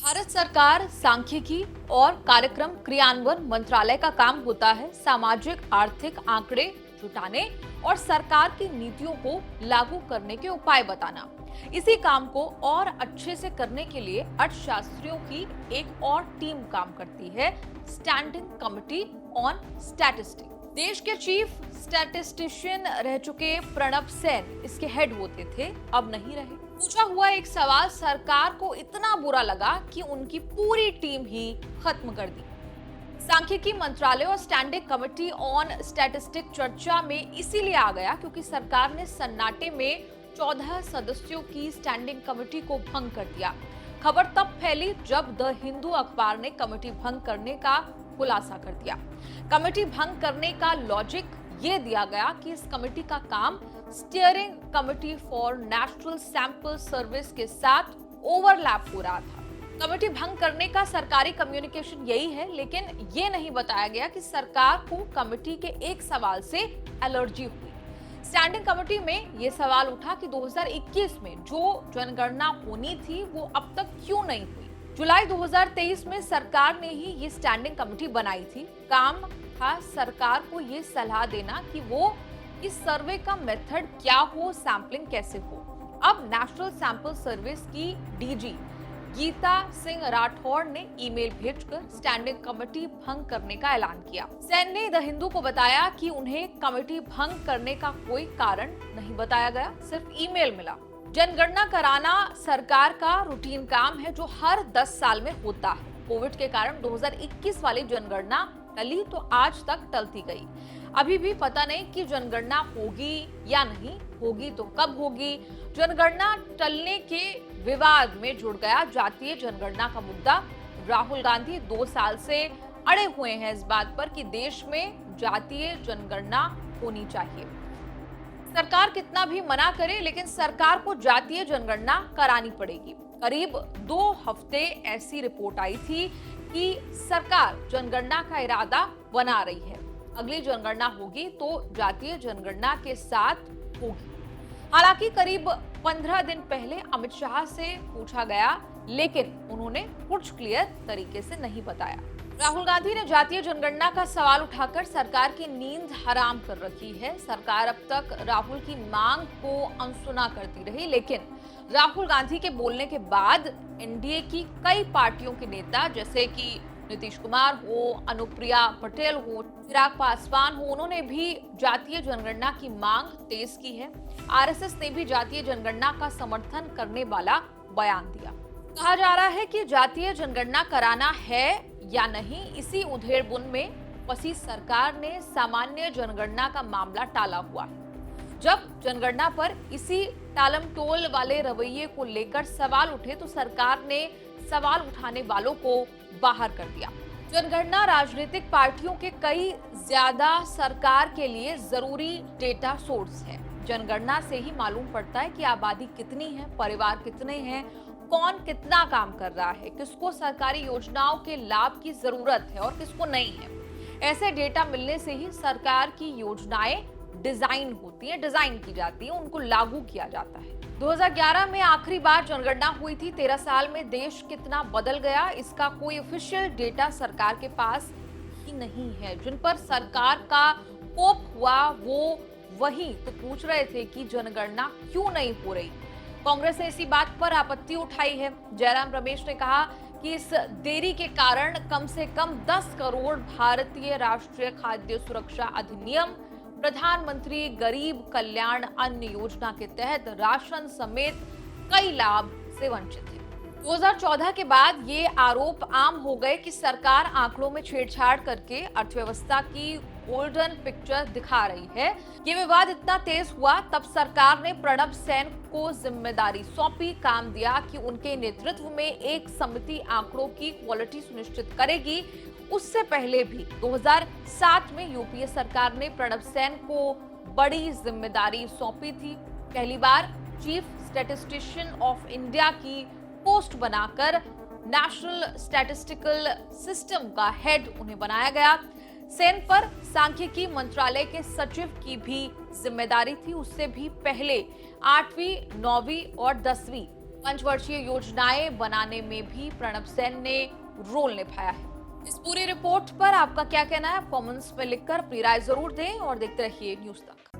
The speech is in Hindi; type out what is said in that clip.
भारत सरकार सांख्यिकी और कार्यक्रम क्रियान्वयन मंत्रालय का काम होता है सामाजिक आर्थिक आंकड़े जुटाने और सरकार की नीतियों को लागू करने के उपाय बताना। इसी काम को और अच्छे से करने के लिए अर्थशास्त्रियों की एक और टीम काम करती है, स्टैंडिंग कमिटी ऑन स्टैटिस्टिक्स। देश के चीफ स्टैटिस्टिशियन रह चुके प्रणब सेन इसके हेड होते थे, अब नहीं रहे। पूछा हुआ एक सवाल सरकार को इतना बुरा लगा कि उनकी पूरी टीम ही खत्म कर दी। सांख्यिकी मंत्रालय और स्टैंडिंग कमेटी ऑन स्टैटिस्टिक चर्चा में इसीलिए आ गया क्योंकि सरकार ने सन्नाटे में 14 सदस्यों की स्टैंडिंग कमेटी को भंग कर दिया। खबर तब फैली जब द हिंदू अखबार ने कमेटी भंग करने का खुलासा कर दिया। कमेटी भंग करने का लॉजिक ये दिया गया कि इस कमेटी का काम steering committee for national sample service के साथ ओवरलैप हो रहा था। कमेटी भंग करने का सरकारी कम्युनिकेशन यही है, लेकिन ये नहीं बताया गया कि सरकार को कमेटी के एक सवाल से एलर्जी हुई। स्टैंडिंग कमेटी में ये सवाल उठा कि 2021 में जो जनगणना होनी थी वो अब तक क्यों नहीं हुई। जुलाई 2023 में सरकार ने ही ये स्टैंडिंग कमेटी बनाई थी। काम था सरकार को ये सलाह देना कि वो इस सर्वे का मेथड क्या हो, सैंपलिंग कैसे हो। अब नेशनल सैंपल सर्विस की डीजी गीता सिंह राठौड़ ने ईमेल भेजकर स्टैंडिंग कमेटी भंग करने का ऐलान किया। सेन ने द हिंदू को बताया कि उन्हें कमेटी भंग करने का कोई कारण नहीं बताया गया, सिर्फ ईमेल मिला। जनगणना कराना सरकार का रूटीन काम है जो हर 10 साल में होता है। कोविड के कारण 2021 वाली जनगणना टली तो आज तक टलती गई। अभी भी पता नहीं कि जनगणना होगी या नहीं होगी तो कब होगी। जनगणना टलने के विवाद में जुड़ गया जातीय जनगणना का मुद्दा। राहुल गांधी 2 साल से अड़े हुए हैं इस बात पर कि देश में जातीय जनगणना होनी चाहिए। सरकार कितना भी मना करे लेकिन सरकार को जातीय जनगणना करानी पड़ेगी। करीब 2 हफ्ते ऐसी रिपोर्ट आई थी कि सरकार जनगणना का इरादा बना रही है। अगली जनगणना होगी तो जातीय जनगणना के साथ होगी। हालांकि करीब 15 दिन पहले अमित शाह से पूछा गया, लेकिन उन्होंने कुछ क्लियर तरीके से नहीं बताया। राहुल गांधी ने जातीय जनगणना का सवाल उठाकर सरकार की नींद हराम कर रखी है। सरकार अब तक राहुल की मांग को अनसुना करती रही, लेकिन राहुल गांधी के बोलने के बाद एनडीए की कई पार्टियों के नेता जैसे कि नीतीश कुमार हो, अनुप्रिया पटेल हो, चिराग पासवान हो, उन्होंने भी जातीय जनगणना की मांग तेज की है। आरएसएस ने भी जातीय जनगणना का समर्थन करने वाला बयान दिया। कहा जा रहा है कि जातीय जनगणना कराना है या नहीं, इसी उधेड़बुन में फंसी सरकार ने सामान्य जनगणना का मामला टाला हुआ है। जब जनगणना पर इसी टालमटोल वाले रवैये को लेकर सवाल उठे तो सरकार ने सवाल उठाने वालों को बाहर कर दिया। जनगणना राजनीतिक पार्टियों के कई ज्यादा सरकार के लिए जरूरी डेटा सोर्स है। जनगणना से ही मालूम पड़ता है कि आबादी कितनी है, परिवार कितने हैं, कौन कितना काम कर रहा है, किसको सरकारी योजनाओं के लाभ की जरूरत है और किसको नहीं है। ऐसे डेटा मिलने से ही सरकार की योजनाएं डिजाइन होती है, डिजाइन की जाती है, उनको लागू किया जाता है। 2011 में आखिरी बार जनगणना हुई थी। 13 साल में देश कितना बदल गया, इसका कोई ऑफिशियल डेटा सरकार के पास ही नहीं है। जिन पर सरकार का कोप हुआ वो वही तो पूछ रहे थे कि जनगणना क्यों नहीं हो रही। कांग्रेस ने इसी बात पर आपत्ति उठाई है। जयराम रमेश ने कहा कि इस देरी के कारण कम से कम 10 करोड़ भारतीय राष्ट्रीय खाद्य सुरक्षा अधिनियम, प्रधानमंत्री गरीब कल्याण अन्न योजना के तहत राशन समेत कई लाभ से वंचित है। 2014 के बाद ये आरोप आम हो गए कि सरकार आंकड़ों में छेड़छाड़ करके अर्थव्यवस्था की गोल्डन पिक्चर दिखा रही है। ये विवाद इतना तेज हुआ तब सरकार ने प्रणब सेन को जिम्मेदारी सौंपी, काम दिया कि उनके नेतृत्व में एक समिति आंकड़ों की क्वालिटी सुनिश्चित करेगी। उससे पहले भी 2007 में यूपीए सरकार ने प्रणब सेन को बड़ी जिम्मेदारी सौंपी थी। पहली बार चीफ स्टैटिस्टिशियन ऑफ इंडिया की पोस्ट बनाकर नेशनल स्टैटिस्टिकल सिस्टम का हेड उन्हें बनाया गया। सेन पर सांख्यिकी मंत्रालय के सचिव की भी जिम्मेदारी थी। उससे भी पहले 8वीं, 9वीं और 10वीं पंचवर्षीय योजनाएं बनाने में भी प्रणब सेन ने रोल निभाया है। इस पूरी रिपोर्ट पर आपका क्या कहना है? आप कमेंट्स में लिखकर अपनी राय जरूर दें और देखते रहिए न्यूज़ तक।